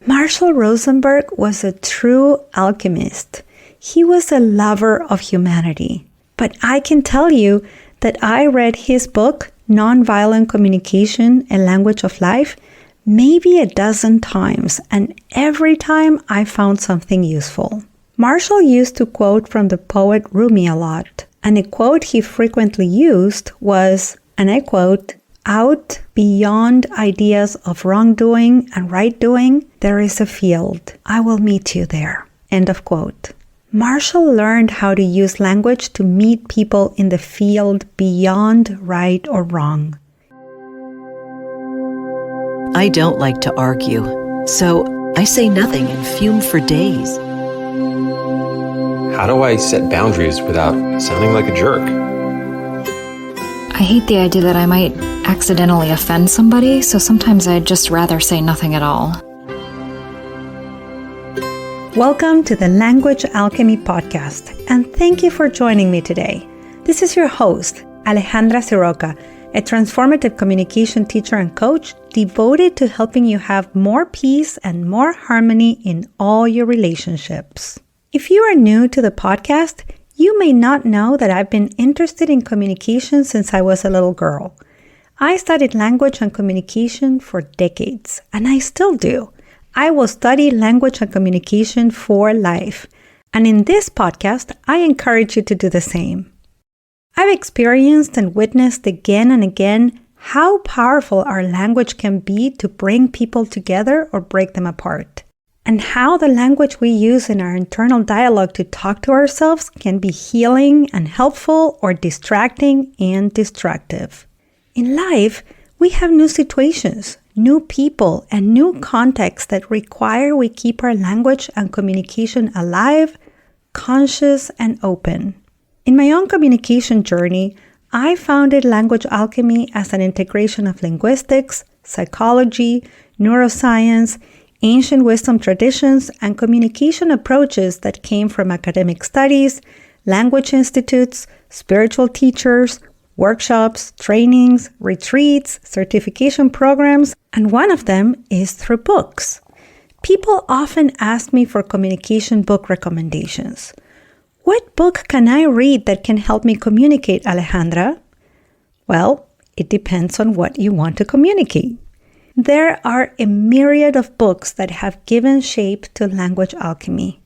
Marshall Rosenberg was a true alchemist. He was a lover of humanity. But I can tell you that I read his book, Nonviolent Communication, A Language of Life, maybe a dozen times, and every time I found something useful. Marshall used to quote from the poet Rumi a lot, and a quote he frequently used was, and I quote, "Out beyond ideas of wrongdoing and right doing, there is a field. I will meet you there." End of quote. Marshall learned how to use language to meet people in the field beyond right or wrong. I don't like to argue, so I say nothing and fume for days. How do I set boundaries without sounding like a jerk? I hate the idea that I might accidentally offend somebody, so sometimes I'd just rather say nothing at all. Welcome to the Language Alchemy podcast, and thank you for joining me today. This is your host, Alejandra Siroca, a transformative communication teacher and coach devoted to helping you have more peace and more harmony in all your relationships. If you are new to the podcast, you may not know that I've been interested in communication since I was a little girl. I studied language and communication for decades, and I still do. I will study language and communication for life. And in this podcast, I encourage you to do the same. I've experienced and witnessed again and again how powerful our language can be to bring people together or break them apart, and how the language we use in our internal dialogue to talk to ourselves can be healing and helpful or distracting and destructive. In life, we have new situations, new people, and new contexts that require we keep our language and communication alive, conscious, and open. In my own communication journey, I founded Language Alchemy as an integration of linguistics, psychology, neuroscience, ancient wisdom traditions, and communication approaches that came from academic studies, language institutes, spiritual teachers, workshops, trainings, retreats, certification programs, and one of them is through books. People often ask me for communication book recommendations. What book can I read that can help me communicate, Alejandra? Well, it depends on what you want to communicate. There are a myriad of books that have given shape to language alchemy.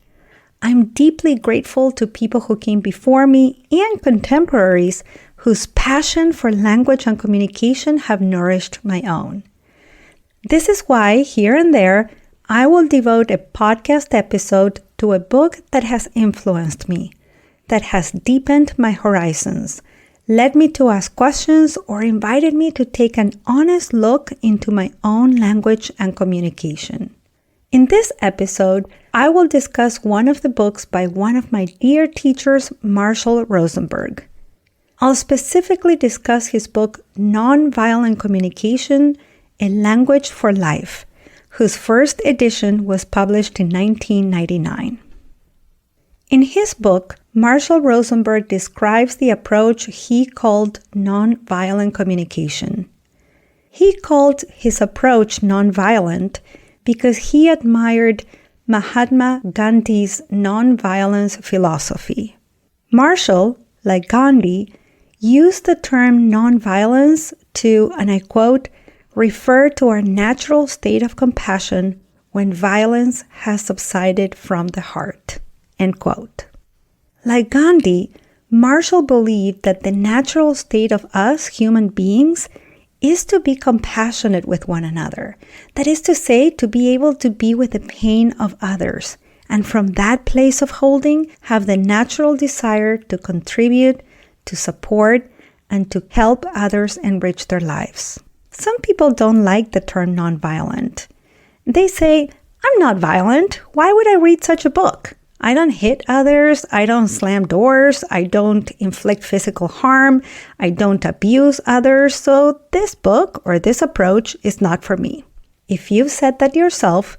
I'm deeply grateful to people who came before me and contemporaries whose passion for language and communication have nourished my own. This is why, here and there, I will devote a podcast episode to a book that has influenced me, that has deepened my horizons, led me to ask questions, or invited me to take an honest look into my own language and communication. In this episode, I will discuss one of the books by one of my dear teachers, Marshall Rosenberg. I'll specifically discuss his book, Nonviolent Communication, A Language for Life, whose first edition was published in 1999. In his book, Marshall Rosenberg describes the approach he called nonviolent communication. He called his approach nonviolent because he admired Mahatma Gandhi's nonviolence philosophy. Marshall, like Gandhi, used the term nonviolence to, and I quote, refer to our natural state of compassion when violence has subsided from the heart, end quote. Like Gandhi, Marshall believed that the natural state of us human beings is to be compassionate with one another. That is to say, to be able to be with the pain of others, and from that place of holding, have the natural desire to contribute, to support, and to help others enrich their lives. Some people don't like the term nonviolent. They say, I'm not violent. Why would I read such a book? I don't hit others. I don't slam doors. I don't inflict physical harm. I don't abuse others. So this book or this approach is not for me. If you've said that yourself,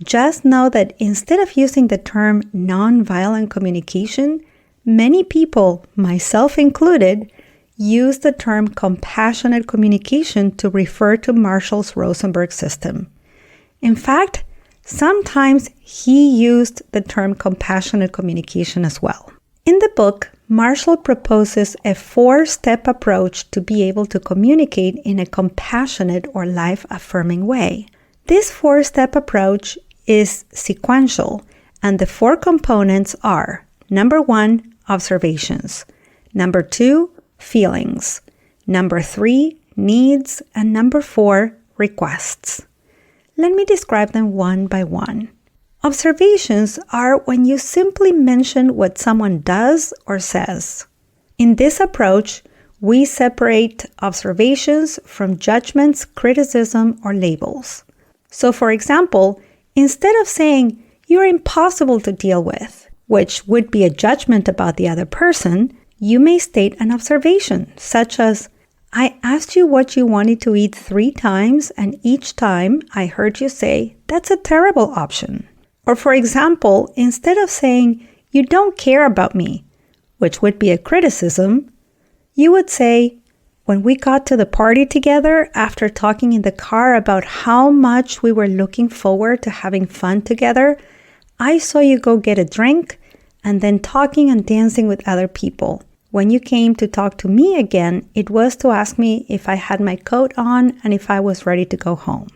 just know that instead of using the term nonviolent communication, many people, myself included, use the term compassionate communication to refer to Marshall Rosenberg's system. In fact, Sometimes he used the term compassionate communication as well. In the book, Marshall proposes a 4-step approach to be able to communicate in a compassionate or life-affirming way. This 4-step approach is sequential, and the 4 components are: number 1, observations; number 2, feelings; number 3, needs; and number 4, requests. Let me describe them one by one. Observations are when you simply mention what someone does or says. In this approach, we separate observations from judgments, criticism, or labels. So, for example, instead of saying, "You're impossible to deal with," which would be a judgment about the other person, you may state an observation, such as, "I asked you what you wanted to eat 3 times, and each time I heard you say, 'That's a terrible option.'" Or for example, instead of saying, "You don't care about me," which would be a criticism, you would say, "When we got to the party together, after talking in the car about how much we were looking forward to having fun together, I saw you go get a drink and then talking and dancing with other people. When you came to talk to me again, it was to ask me if I had my coat on and if I was ready to go home."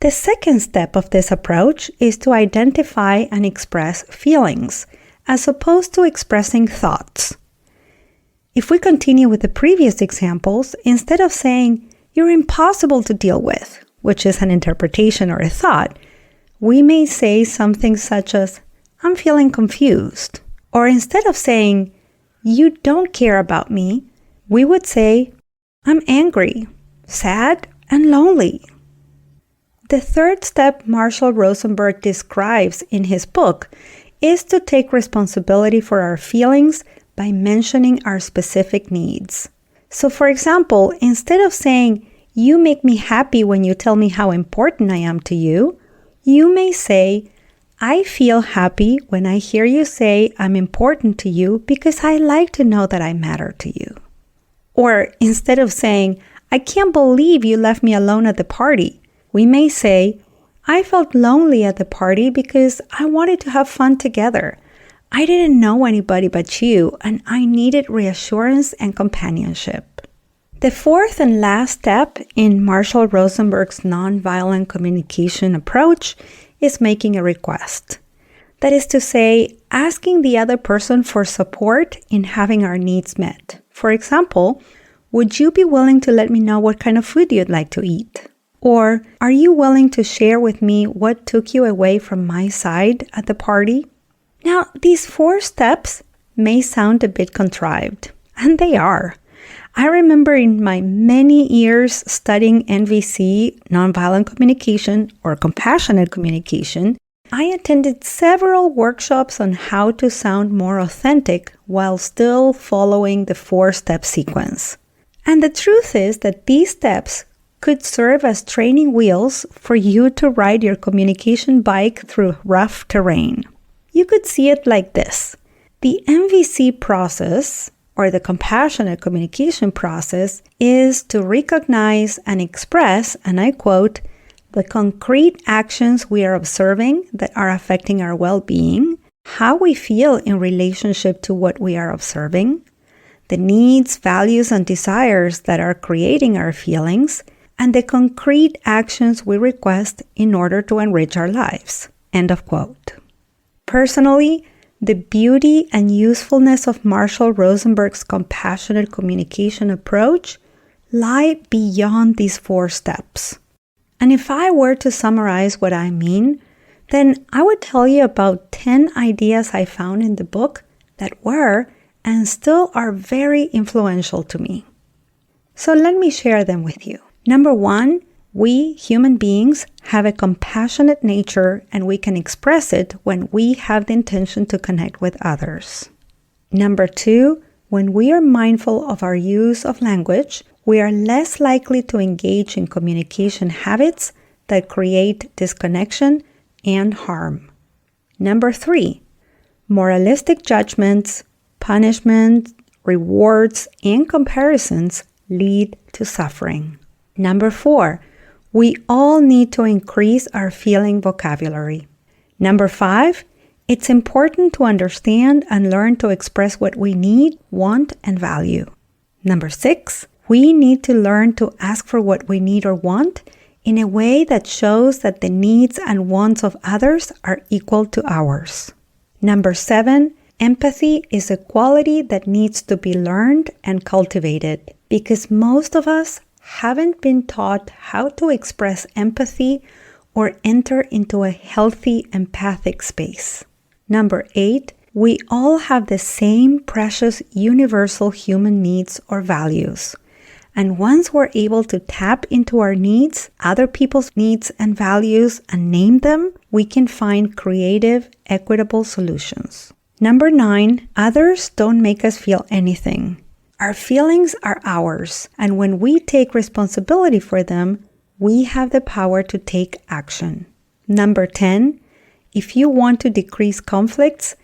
The second step of this approach is to identify and express feelings, as opposed to expressing thoughts. If we continue with the previous examples, instead of saying, "You're impossible to deal with," which is an interpretation or a thought, we may say something such as, "I'm feeling confused." Or instead of saying, "You don't care about me," we would say, "I'm angry, sad, and lonely." The third step Marshall Rosenberg describes in his book is to take responsibility for our feelings by mentioning our specific needs. So, for example, instead of saying, "You make me happy when you tell me how important I am to you," you may say, "I feel happy when I hear you say I'm important to you because I like to know that I matter to you." Or instead of saying, "I can't believe you left me alone at the party," we may say, "I felt lonely at the party because I wanted to have fun together. I didn't know anybody but you, and I needed reassurance and companionship." The fourth and last step in Marshall Rosenberg's nonviolent communication approach is making a request. That is to say, asking the other person for support in having our needs met. For example, "Would you be willing to let me know what kind of food you'd like to eat?" Or, "Are you willing to share with me what took you away from my side at the party?" Now, these 4 steps may sound a bit contrived, and they are. I remember in my many years studying NVC, nonviolent communication, or compassionate communication, I attended several workshops on how to sound more authentic while still following the 4-step sequence. And the truth is that these steps could serve as training wheels for you to ride your communication bike through rough terrain. You could see it like this. The MVC process, or the compassionate communication process, is to recognize and express, and I quote, "the concrete actions we are observing that are affecting our well-being, how we feel in relationship to what we are observing, the needs, values, and desires that are creating our feelings, and the concrete actions we request in order to enrich our lives." End of quote. Personally, the beauty and usefulness of Marshall Rosenberg's compassionate communication approach lie beyond these 4 steps. And if I were to summarize what I mean, then I would tell you about 10 ideas I found in the book that were and still are very influential to me. So let me share them with you. Number 1, we human beings have a compassionate nature and we can express it when we have the intention to connect with others. Number 2, when we are mindful of our use of language, we are less likely to engage in communication habits that create disconnection and harm. Number 3, moralistic judgments, punishment, rewards, and comparisons lead to suffering. Number 4, we all need to increase our feeling vocabulary. Number 5, it's important to understand and learn to express what we need, want, and value. Number 6, we need to learn to ask for what we need or want in a way that shows that the needs and wants of others are equal to ours. Number 7, empathy is a quality that needs to be learned and cultivated because most of us haven't been taught how to express empathy or enter into a healthy empathic space. Number 8, we all have the same precious universal human needs or values. And once we're able to tap into our needs, other people's needs and values, and name them, we can find creative, equitable solutions. Number 9, others don't make us feel anything. Our feelings are ours, and when we take responsibility for them, we have the power to take action. Number 10, if you want to decrease conflicts,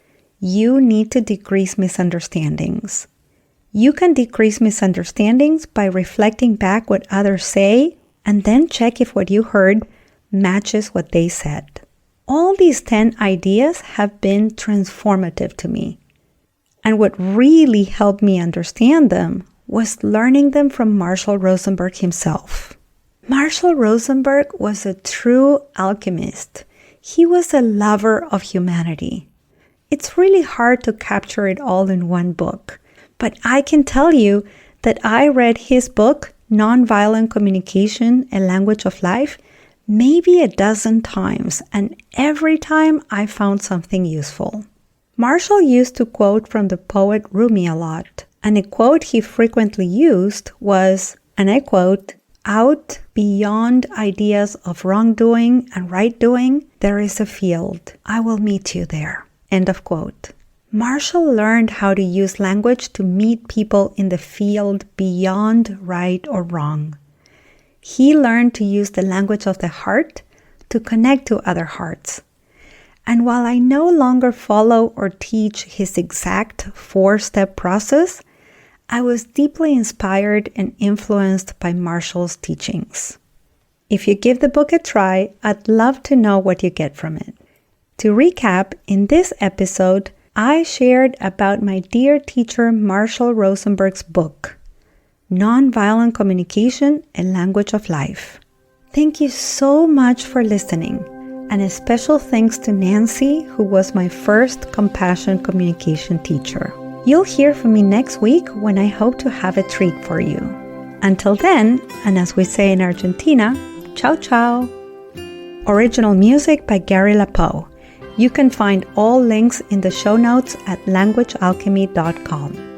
you need to decrease misunderstandings. You can decrease misunderstandings by reflecting back what others say and then check if what you heard matches what they said. All these 10 ideas have been transformative to me. And what really helped me understand them was learning them from Marshall Rosenberg himself. Marshall Rosenberg was a true alchemist. He was a lover of humanity. It's really hard to capture it all in one book. But I can tell you that I read his book, Nonviolent Communication, A Language of Life, maybe a dozen times, and every time I found something useful. Marshall used to quote from the poet Rumi a lot, and a quote he frequently used was, and I quote, "Out beyond ideas of wrongdoing and right doing, there is a field. I will meet you there." End of quote. Marshall learned how to use language to meet people in the field beyond right or wrong. He learned to use the language of the heart to connect to other hearts. And while I no longer follow or teach his exact 4-step process, I was deeply inspired and influenced by Marshall's teachings. If you give the book a try, I'd love to know what you get from it. To recap, in this episode, I shared about my dear teacher Marshall Rosenberg's book, Nonviolent Communication, A Language of Life. Thank you so much for listening, and a special thanks to Nancy, who was my first compassion communication teacher. You'll hear from me next week when I hope to have a treat for you. Until then, and as we say in Argentina, ciao ciao. Original music by Gary Lapoe. You can find all links in the show notes at languagealchemy.com.